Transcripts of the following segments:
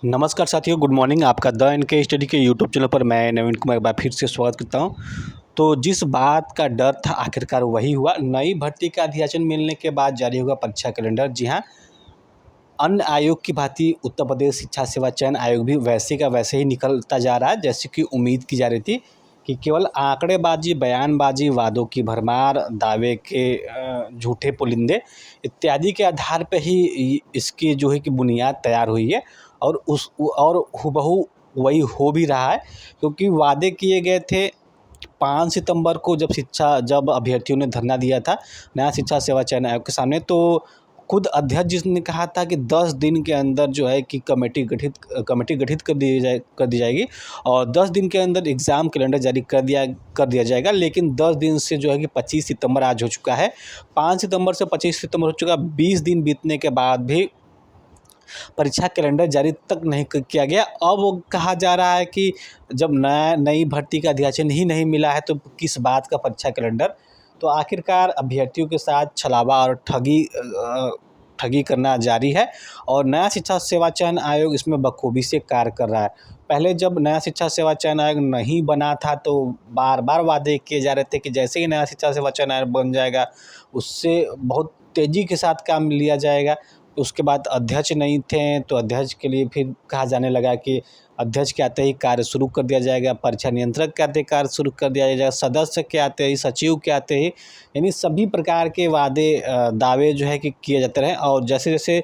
नमस्कार साथियों, good morning. आपका द एनके स्टडी के यूट्यूब चैनल पर मैं नवीन कुमार एक बार फिर से स्वागत करता हूं। तो जिस बात का डर था आखिरकार वही हुआ। नई भर्ती का अधियाचन मिलने के बाद जारी होगा परीक्षा कैलेंडर। जी हां, अन्य आयोग की भांति उत्तर प्रदेश शिक्षा सेवा चयन आयोग भी वैसे का वैसे ही निकलता जा रहा है जैसे कि उम्मीद की जा रही थी कि केवल आंकड़ेबाजी, बयानबाजी, वादों की भरमार, दावे के झूठे पुलिंदे इत्यादि के आधार पे ही इसकी जो है कि बुनियाद तैयार हुई है और हूबहू वही हो भी रहा है, क्योंकि वादे किए गए थे 5 सितंबर को जब अभ्यर्थियों ने धरना दिया था नया शिक्षा सेवा चयन आयोग के सामने। तो खुद अध्यक्ष जी ने कहा था कि 10 दिन के अंदर जो है कि कमेटी गठित कर दी जाएगी और 10 दिन के अंदर एग्ज़ाम कैलेंडर जारी कर दिया जाएगा। लेकिन 10 दिन से जो है कि 25 सितंबर आज हो चुका है, 5 सितंबर से 25 सितंबर हो चुका, 20 दिन बीतने के बाद भी परीक्षा कैलेंडर जारी तक नहीं किया गया। अब वो कहा जा रहा है कि जब नई भर्ती का अधियाचन ही नहीं मिला है तो किस बात का परीक्षा कैलेंडर। तो आखिरकार अभ्यर्थियों के साथ छलावा और ठगी करना जारी है और नया शिक्षा सेवा चयन आयोग इसमें बखूबी से कार्य कर रहा है। पहले जब नया शिक्षा सेवा चयन आयोग नहीं बना था तो बार बार वादे किए जा रहे थे कि जैसे ही नया शिक्षा सेवा चयन आयोग बन जाएगा उससे बहुत तेज़ी के साथ काम लिया जाएगा। उसके बाद अध्यक्ष नहीं थे तो अध्यक्ष के लिए फिर कहा जाने लगा कि अध्यक्ष के आते ही कार्य शुरू कर दिया जाएगा, परीक्षा नियंत्रक के आते ही कार्य शुरू कर दिया जाएगा, सदस्य के आते ही, सचिव के आते ही, यानी सभी प्रकार के दावे जो है कि किए जाते रहे। और जैसे जैसे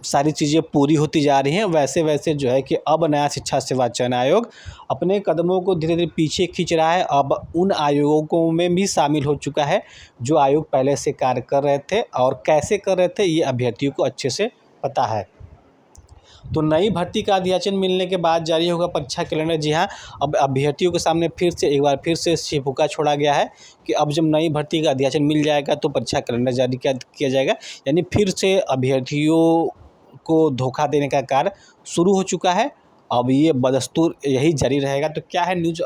सारी चीज़ें पूरी होती जा रही हैं वैसे वैसे जो है कि अब नया शिक्षा सेवा चयन आयोग अपने कदमों को धीरे धीरे पीछे खींच रहा है। अब उन आयोगों में भी शामिल हो चुका है जो आयोग पहले से कार्य कर रहे थे, और कैसे कर रहे थे ये अभ्यर्थियों को अच्छे से पता है। तो नई भर्ती का अधियाचन मिलने के बाद जारी होगा परीक्षा कैलेंडर। जी हाँ, अब अभ्यर्थियों के सामने एक बार फिर से छिपुका छोड़ा गया है कि अब जब नई भर्ती का अधियाचन मिल जाएगा तो परीक्षा कैलेंडर जारी किया जाएगा, यानी फिर से अभ्यर्थियों को धोखा देने का कार्य शुरू हो चुका है। अब ये बदस्तूर यही जारी रहेगा। तो क्या है न्यूज़,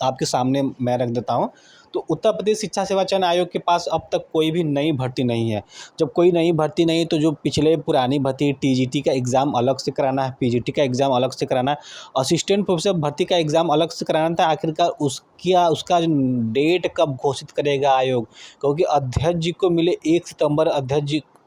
आपके सामने मैं रख देता हूँ। तो उत्तर प्रदेश शिक्षा सेवा चयन आयोग के पास अब तक कोई भी नई भर्ती नहीं है। जब कोई नई भर्ती नहीं तो जो पिछले पुरानी भर्ती, टीजीटी का एग्ज़ाम अलग से कराना है, पीजीटी का एग्ज़ाम अलग से कराना है, असिस्टेंट प्रोफेसर भर्ती का एग्ज़ाम अलग से कराना था। आखिरकार उसका डेट कब घोषित करेगा आयोग, क्योंकि अध्यक्ष जी को मिले 1 सितंबर,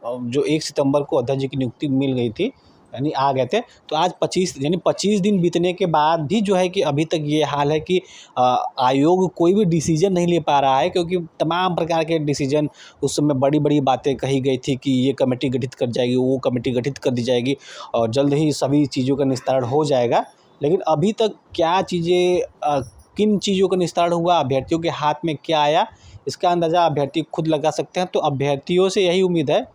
जो 1 सितंबर को अध्यक्ष जी की नियुक्ति मिल गई थी, यानी आ गए थे। तो आज 25 दिन बीतने के बाद भी जो है कि अभी तक ये हाल है कि आयोग कोई भी डिसीजन नहीं ले पा रहा है, क्योंकि तमाम प्रकार के डिसीजन, उस समय बड़ी बड़ी बातें कही गई थी कि ये कमेटी गठित कर जाएगी, वो कमेटी गठित कर दी जाएगी और जल्द ही सभी चीज़ों का निस्तारण हो जाएगा। लेकिन अभी तक किन चीज़ों का निस्तारण हुआ, अभ्यर्थियों के हाथ में क्या आया, इसका अंदाज़ा अभ्यर्थी खुद लगा सकते हैं। तो अभ्यर्थियों से यही उम्मीद है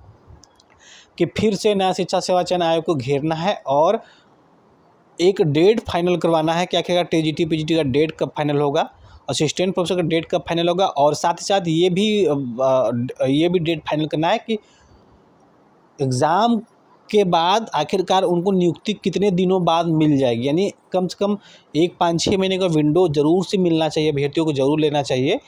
कि फिर से नया शिक्षा सेवा चयन आयोग को घेरना है और एक डेट फाइनल करवाना है कि आखिरकार टीजीटी पीजीटी का डेट कब फाइनल होगा, असिस्टेंट प्रोफेसर का डेट कब फाइनल होगा, और साथ ही साथ ये भी डेट फाइनल करना है कि एग्ज़ाम के बाद आखिरकार उनको नियुक्ति कितने दिनों बाद मिल जाएगी। यानी कम से कम एक 5-6 महीने का विंडो ज़रूर से मिलना चाहिए, अभ्यर्थियों को ज़रूर लेना चाहिए,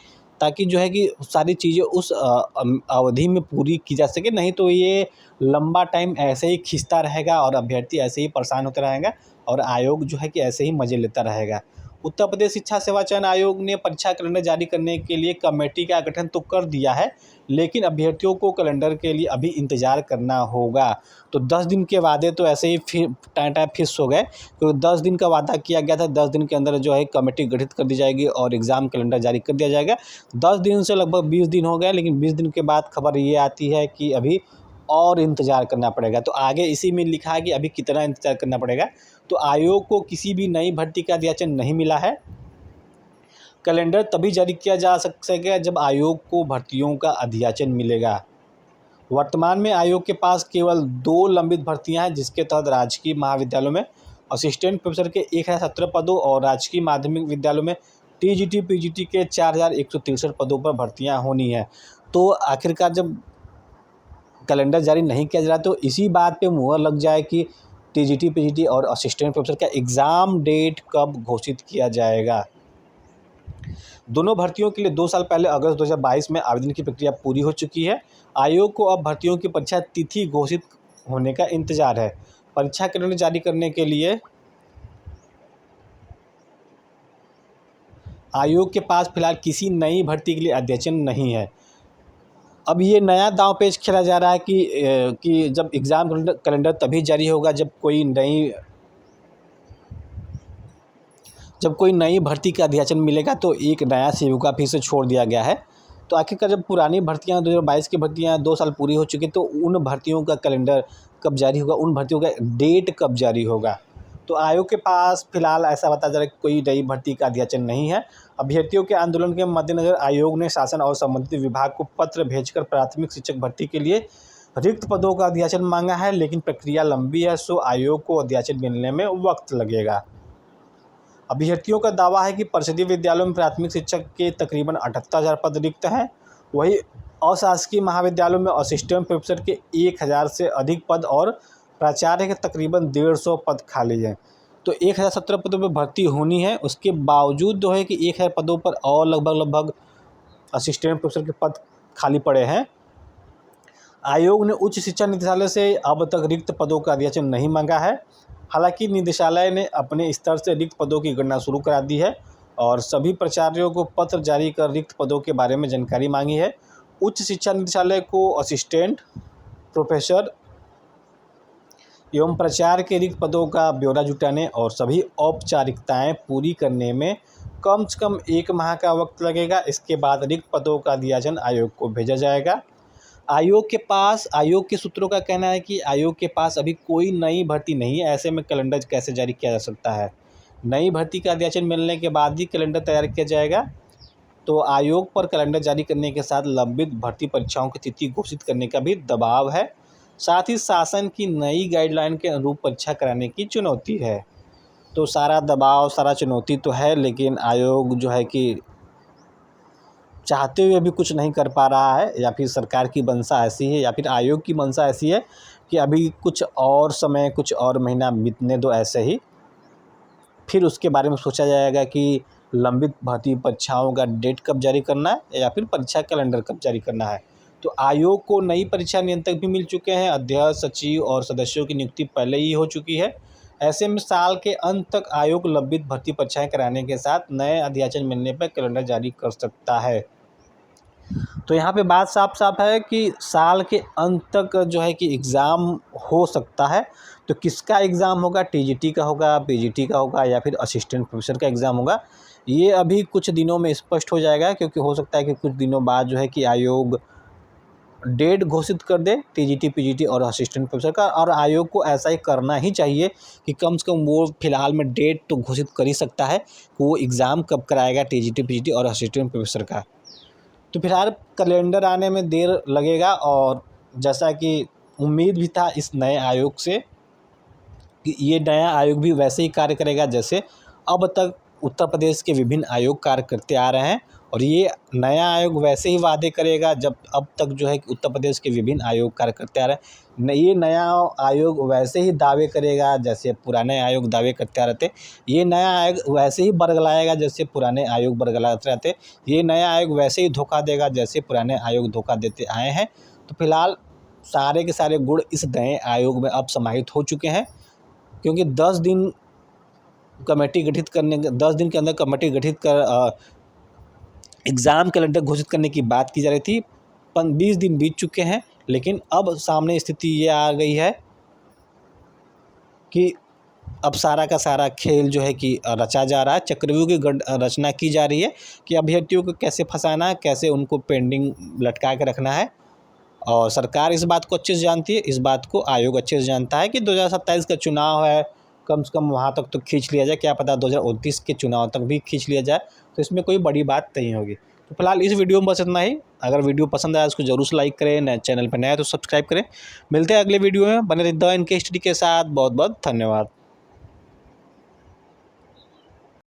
ताकि जो है कि सारी चीज़ें उस अवधि में पूरी की जा सके। नहीं तो ये लंबा टाइम ऐसे ही खिंचता रहेगा और अभ्यर्थी ऐसे ही परेशान होता रहेगा और आयोग जो है कि ऐसे ही मज़े लेता रहेगा। उत्तर प्रदेश शिक्षा सेवा चयन आयोग ने परीक्षा कैलेंडर जारी करने के लिए कमेटी का गठन तो कर दिया है, लेकिन अभ्यर्थियों को कैलेंडर के लिए अभी इंतज़ार करना होगा। तो 10 दिन के वादे तो ऐसे ही टाटा फिक्स हो गए, तो 10 दिन का वादा किया गया था, 10 दिन के अंदर जो है कमेटी गठित कर दी जाएगी और एग्ज़ाम कैलेंडर जारी कर दिया जाएगा। 10 दिन से लगभग 20 दिन हो गए, लेकिन 20 दिन के बाद खबर ये आती है कि अभी और इंतज़ार करना पड़ेगा। तो आगे इसी में लिखा है कि अभी कितना इंतज़ार करना पड़ेगा। तो आयोग को किसी भी नई भर्ती का अधियाचन नहीं मिला है। कैलेंडर तभी जारी किया जा सकेगा जब आयोग को भर्तियों का अधियाचन मिलेगा। वर्तमान में आयोग के पास केवल 2 लंबित भर्तियां हैं, जिसके तहत राजकीय महाविद्यालयों में असिस्टेंट प्रोफेसर के 1017 पदों और राजकीय माध्यमिक विद्यालयों में टीजीटी पीजीटी के 4163 पदों पर भर्तियां होनी है। तो आखिरकार जब कैलेंडर जारी नहीं किया जा रहा तो इसी बात पे मुहर लग जाए कि टीजीटी पीजीटी और असिस्टेंट प्रोफेसर का एग्ज़ाम डेट कब घोषित किया जाएगा। दोनों भर्तियों के लिए 2 साल पहले अगस्त 2022 में आवेदन की प्रक्रिया पूरी हो चुकी है। आयोग को अब भर्तियों की परीक्षा तिथि घोषित होने का इंतजार है। परीक्षा कैलेंडर जारी करने के लिए आयोग के पास फिलहाल किसी नई भर्ती के लिए अध्याचन नहीं है। अब ये नया दांव पेच खेला जा रहा है कि जब एग्ज़ाम कैलेंडर तभी जारी होगा जब कोई नई भर्ती का अध्याचन मिलेगा, तो एक नया सेविका फिर से छोड़ दिया गया है। तो आखिरकार जब पुरानी भर्तियां 2022 की भर्तियां 2 साल पूरी हो चुकी, तो उन भर्तियों का कैलेंडर कब जारी होगा, उन भर्तियों का डेट कब जारी होगा। तो आयोग के पास फिलहाल ऐसा बताया जा रहा है कि कोई नई भर्ती का अध्याचन नहीं है। अभ्यर्थियों के आंदोलन के मद्देनज़र आयोग ने शासन और संबंधित विभाग को पत्र भेजकर प्राथमिक शिक्षक भर्ती के लिए रिक्त पदों का अध्याचन मांगा है, लेकिन प्रक्रिया लंबी है, सो आयोग को अध्याचन मिलने में वक्त लगेगा। अभ्यर्थियों का दावा है कि परिषदीय विद्यालयों में प्राथमिक शिक्षक के तकरीबन 78,000 पद रिक्त हैं। वहीं अशासकीय महाविद्यालयों में असिस्टेंट प्रोफेसर के 1,000 से अधिक पद और प्राचार्य के तकरीबन 150 पद खाली हैं। तो 1,017 पदों पर भर्ती होनी है। उसके बावजूद जो है कि 1,000 पदों पर और लगभग असिस्टेंट प्रोफेसर के पद खाली पड़े हैं। आयोग ने उच्च शिक्षा निदेशालय से अब तक रिक्त पदों का अध्याचन नहीं मांगा है। हालांकि निदेशालय ने अपने स्तर से रिक्त पदों की गणना शुरू करा दी है और सभी प्राचार्यों को पत्र जारी कर रिक्त पदों के बारे में जानकारी मांगी है। उच्च शिक्षा निदेशालय को असिस्टेंट प्रोफेसर एवं प्राचार्य के रिक्त पदों का ब्यौरा जुटाने और सभी औपचारिकताएं पूरी करने में कम से कम 1 माह का वक्त लगेगा। इसके बाद रिक्त पदों का अध्याचन आयोग को भेजा जाएगा। आयोग के सूत्रों का कहना है कि आयोग के पास अभी कोई नई भर्ती नहीं है। ऐसे में कैलेंडर कैसे जारी किया जा सकता है? नई भर्ती का अध्याचन मिलने के बाद ही कैलेंडर तैयार किया जाएगा। तो आयोग पर कैलेंडर जारी करने के साथ लंबित भर्ती परीक्षाओं की तिथि घोषित करने का भी दबाव है। साथ ही शासन की नई गाइडलाइन के अनुरूप परीक्षा कराने की चुनौती है। तो सारा दबाव, सारा चुनौती तो है, लेकिन आयोग जो है कि चाहते हुए भी कुछ नहीं कर पा रहा है, या फिर सरकार की मंशा ऐसी है, या फिर आयोग की मंशा ऐसी है कि अभी कुछ और समय, कुछ और महीना बीतने दो ऐसे ही, फिर उसके बारे में सोचा जाएगा कि लंबित भर्ती परीक्षाओं का डेट कब जारी करना है या फिर परीक्षा कैलेंडर कब जारी करना है। तो आयोग को नई परीक्षा नियंत्रक भी मिल चुके हैं। अध्यक्ष, सचिव और सदस्यों की नियुक्ति पहले ही हो चुकी है। ऐसे में साल के अंत तक आयोग लंबित भर्ती परीक्षाएं कराने के साथ नए अध्याचन मिलने पर कैलेंडर जारी कर सकता है। तो यहाँ पे बात साफ साफ है कि साल के अंत तक जो है कि एग्ज़ाम हो सकता है। तो किसका एग्ज़ाम होगा? टीजीटी का होगा, पीजीटी का होगा, या फिर असिस्टेंट प्रोफेसर का एग्ज़ाम होगा? ये अभी कुछ दिनों में स्पष्ट हो जाएगा, क्योंकि हो सकता है कि कुछ दिनों बाद जो है कि आयोग डेट घोषित कर दे टीजीटी, पीजीटी और असिस्टेंट प्रोफेसर का। और आयोग को ऐसा ही करना ही चाहिए कि कम से कम वो फिलहाल में डेट तो घोषित कर ही सकता है कि वो एग्ज़ाम कब कराएगा टीजीटी, पीजीटी और असिस्टेंट प्रोफेसर का। तो फिलहाल कैलेंडर आने में देर लगेगा, और जैसा कि उम्मीद भी था इस नए आयोग से कि ये नया आयोग भी वैसे ही कार्य करेगा जैसे अब तक उत्तर प्रदेश के विभिन्न आयोग कार्य करते आ रहे हैं। और ये नया आयोग वैसे ही वादे करेगा जब अब तक जो है कि उत्तर प्रदेश के विभिन्न आयोग कार्य करते आ रहे हैं। ये नया आयोग वैसे ही दावे करेगा जैसे पुराने आयोग दावे करते आ रहे थे। ये नया आयोग वैसे ही बरगलाएगा जैसे पुराने आयोग बरगलाते रहते। ये नया आयोग वैसे ही धोखा देगा जैसे पुराने आयोग धोखा देते आए हैं। तो फिलहाल सारे के सारे गुण इस नए आयोग में अब समाहित हो चुके हैं, क्योंकि 10 दिन के अंदर कमेटी गठित कर एग्ज़ाम कैलेंडर घोषित करने की बात की जा रही थी। 20 दिन बीत चुके हैं, लेकिन अब सामने स्थिति ये आ गई है कि अब सारा का सारा खेल जो है कि रचा जा रहा है। चक्रव्यूह की रचना की जा रही है कि अभ्यर्थियों को कैसे फंसाना है, कैसे उनको पेंडिंग लटका के रखना है। और सरकार इस बात को अच्छे से जानती है, इस बात को आयोग अच्छे से जानता है कि 2027 का चुनाव है, कम से कम वहाँ तक तो खींच लिया जाए। क्या पता 2029 के चुनाव तक भी खींच लिया जाए, तो इसमें कोई बड़ी बात नहीं होगी। तो फिलहाल इस वीडियो में बस इतना ही। अगर वीडियो पसंद आया उसको जरूर से लाइक करें, नए चैनल पर नया तो सब्सक्राइब करें। मिलते हैं अगले वीडियो में। बने रहिए द एनके स्टडी के साथ। बहुत बहुत धन्यवाद।